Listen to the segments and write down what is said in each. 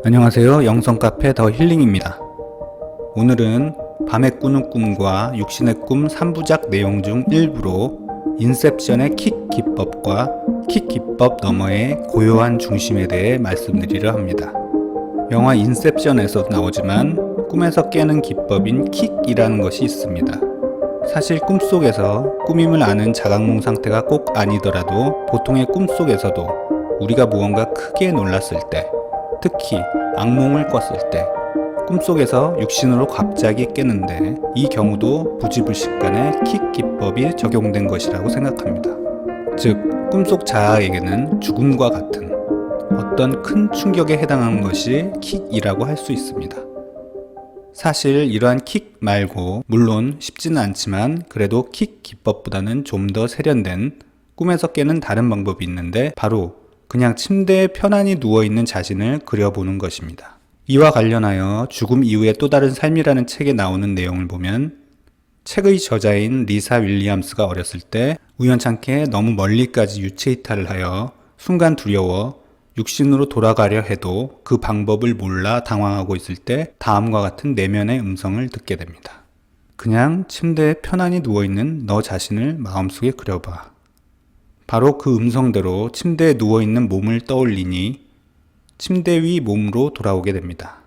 안녕하세요. 영성카페 더 힐링입니다. 오늘은 밤에 꾸는 꿈과 육신의 꿈 3부작 내용 중 일부로 인셉션의 킥 기법과 킥 기법 너머의 고요한 중심에 대해 말씀드리려 합니다. 영화 인셉션에서도 나오지만 꿈에서 깨는 기법인 킥이라는 것이 있습니다. 사실 꿈속에서 꿈임을 아는 자각몽 상태가 꼭 아니더라도 보통의 꿈속에서도 우리가 무언가 크게 놀랐을 때, 특히 악몽을 꿨을 때 꿈속에서 육신으로 갑자기 깨는데, 이 경우도 부지불식간에 킥 기법이 적용된 것이라고 생각합니다. 즉, 꿈속 자아에게는 죽음과 같은 어떤 큰 충격에 해당하는 것이 킥이라고 할 수 있습니다. 사실 이러한 킥 말고, 물론 쉽지는 않지만 그래도 킥 기법보다는 좀 더 세련된 꿈에서 깨는 다른 방법이 있는데, 바로 그냥 침대에 편안히 누워있는 자신을 그려보는 것입니다. 이와 관련하여 죽음 이후의 또 다른 삶이라는 책에 나오는 내용을 보면, 책의 저자인 리사 윌리엄스가 어렸을 때 우연찮게 너무 멀리까지 유체이탈을 하여 순간 두려워 육신으로 돌아가려 해도 그 방법을 몰라 당황하고 있을 때 다음과 같은 내면의 음성을 듣게 됩니다. 그냥 침대에 편안히 누워있는 너 자신을 마음속에 그려봐. 바로 그 음성대로 침대에 누워있는 몸을 떠올리니 침대 위 몸으로 돌아오게 됩니다.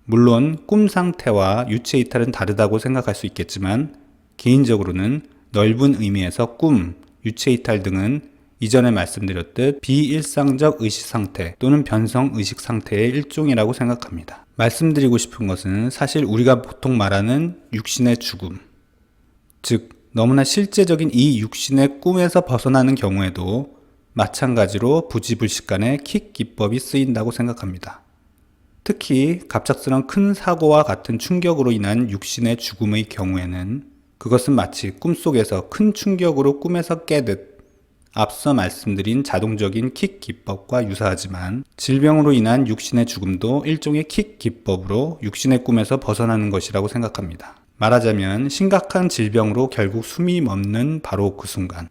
물론 꿈 상태와 유체 이탈은 다르다고 생각할 수 있겠지만, 개인적으로는 넓은 의미에서 꿈, 유체 이탈 등은 이전에 말씀드렸듯 비일상적 의식 상태 또는 변성 의식 상태의 일종이라고 생각합니다. 말씀드리고 싶은 것은 사실 우리가 보통 말하는 육신의 죽음, 즉 너무나 실제적인 이 육신의 꿈에서 벗어나는 경우에도 마찬가지로 부지불식간에 킥 기법이 쓰인다고 생각합니다. 특히 갑작스런 큰 사고와 같은 충격으로 인한 육신의 죽음의 경우에는 그것은 마치 꿈속에서 큰 충격으로 꿈에서 깨듯 앞서 말씀드린 자동적인 킥 기법과 유사하지만, 질병으로 인한 육신의 죽음도 일종의 킥 기법으로 육신의 꿈에서 벗어나는 것이라고 생각합니다. 말하자면 심각한 질병으로 결국 숨이 멎는 바로 그 순간,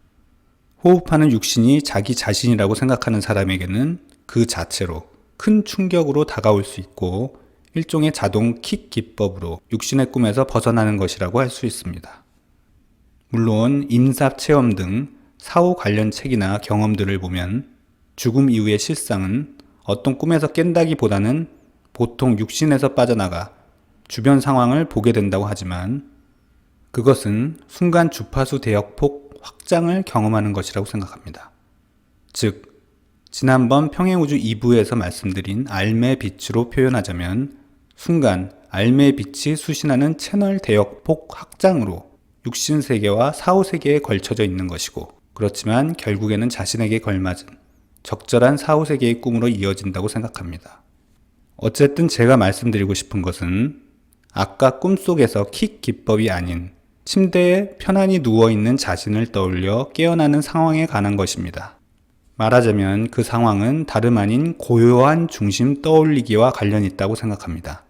호흡하는 육신이 자기 자신이라고 생각하는 사람에게는 그 자체로 큰 충격으로 다가올 수 있고, 일종의 자동 킥 기법으로 육신의 꿈에서 벗어나는 것이라고 할 수 있습니다. 물론 임사체험 등 사후 관련 책이나 경험들을 보면 죽음 이후의 실상은 어떤 꿈에서 깬다기보다는 보통 육신에서 빠져나가 주변 상황을 보게 된다고 하지만, 그것은 순간 주파수 대역폭 확장을 경험하는 것이라고 생각합니다. 즉, 지난번 평행우주 2부에서 말씀드린 알매 빛으로 표현하자면, 순간 알매 빛이 수신하는 채널 대역폭 확장으로 육신 세계와 사후 세계에 걸쳐져 있는 것이고, 그렇지만 결국에는 자신에게 걸맞은 적절한 사후 세계의 꿈으로 이어진다고 생각합니다. 어쨌든 제가 말씀드리고 싶은 것은, 아까 꿈속에서 킥 기법이 아닌 침대에 편안히 누워있는 자신을 떠올려 깨어나는 상황에 관한 것입니다. 말하자면 그 상황은 다름 아닌 고요한 중심 떠올리기와 관련이 있다고 생각합니다.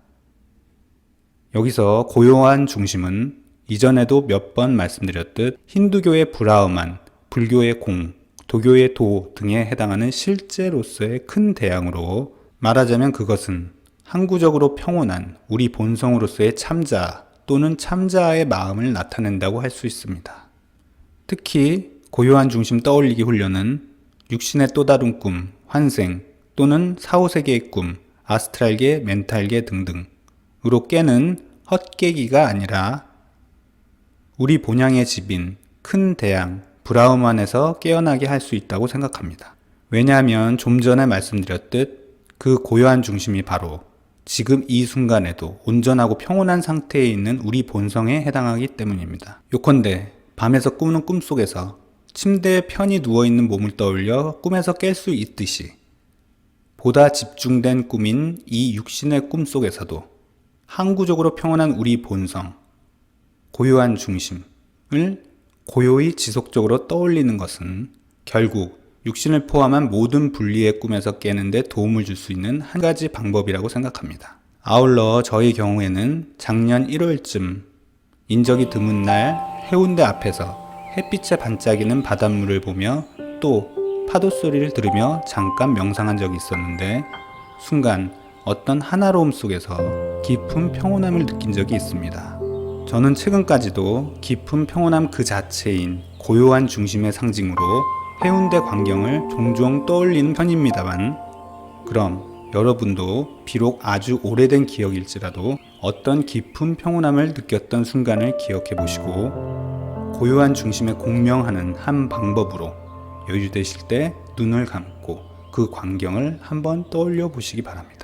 여기서 고요한 중심은 이전에도 몇 번 말씀드렸듯 힌두교의 브라흐만, 불교의 공, 도교의 도 등에 해당하는 실제로서의 큰 대양으로, 말하자면 그것은 항구적으로 평온한 우리 본성으로서의 참자 또는 참자의 마음을 나타낸다고 할 수 있습니다. 특히 고요한 중심 떠올리기 훈련은 육신의 또 다른 꿈, 환생 또는 사후세계의 꿈, 아스트랄계, 멘탈계 등등으로 깨는 헛깨기가 아니라 우리 본향의 집인 큰 대양, 브라흐만에서 깨어나게 할 수 있다고 생각합니다. 왜냐하면 좀 전에 말씀드렸듯 그 고요한 중심이 바로 지금 이 순간에도 온전하고 평온한 상태에 있는 우리 본성에 해당하기 때문입니다. 요컨대 밤에서 꾸는 꿈속에서 침대에 편히 누워있는 몸을 떠올려 꿈에서 깰 수 있듯이, 보다 집중된 꿈인 이 육신의 꿈속에서도 항구적으로 평온한 우리 본성, 고요한 중심을 고요히 지속적으로 떠올리는 것은 결국 육신을 포함한 모든 분리의 꿈에서 깨는데 도움을 줄 수 있는 한 가지 방법이라고 생각합니다. 아울러 저의 경우에는 작년 1월쯤 인적이 드문 날 해운대 앞에서 햇빛에 반짝이는 바닷물을 보며 또 파도 소리를 들으며 잠깐 명상한 적이 있었는데, 순간 어떤 하나로움 속에서 깊은 평온함을 느낀 적이 있습니다. 저는 최근까지도 깊은 평온함 그 자체인 고요한 중심의 상징으로 해운대 광경을 종종 떠올리는 편입니다만, 그럼 여러분도 비록 아주 오래된 기억일지라도 어떤 깊은 평온함을 느꼈던 순간을 기억해 보시고, 고요한 중심에 공명하는 한 방법으로 여유 되실 때 눈을 감고 그 광경을 한번 떠올려 보시기 바랍니다.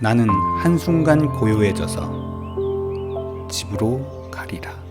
나는 한순간 고요해져서 집으로 가리라.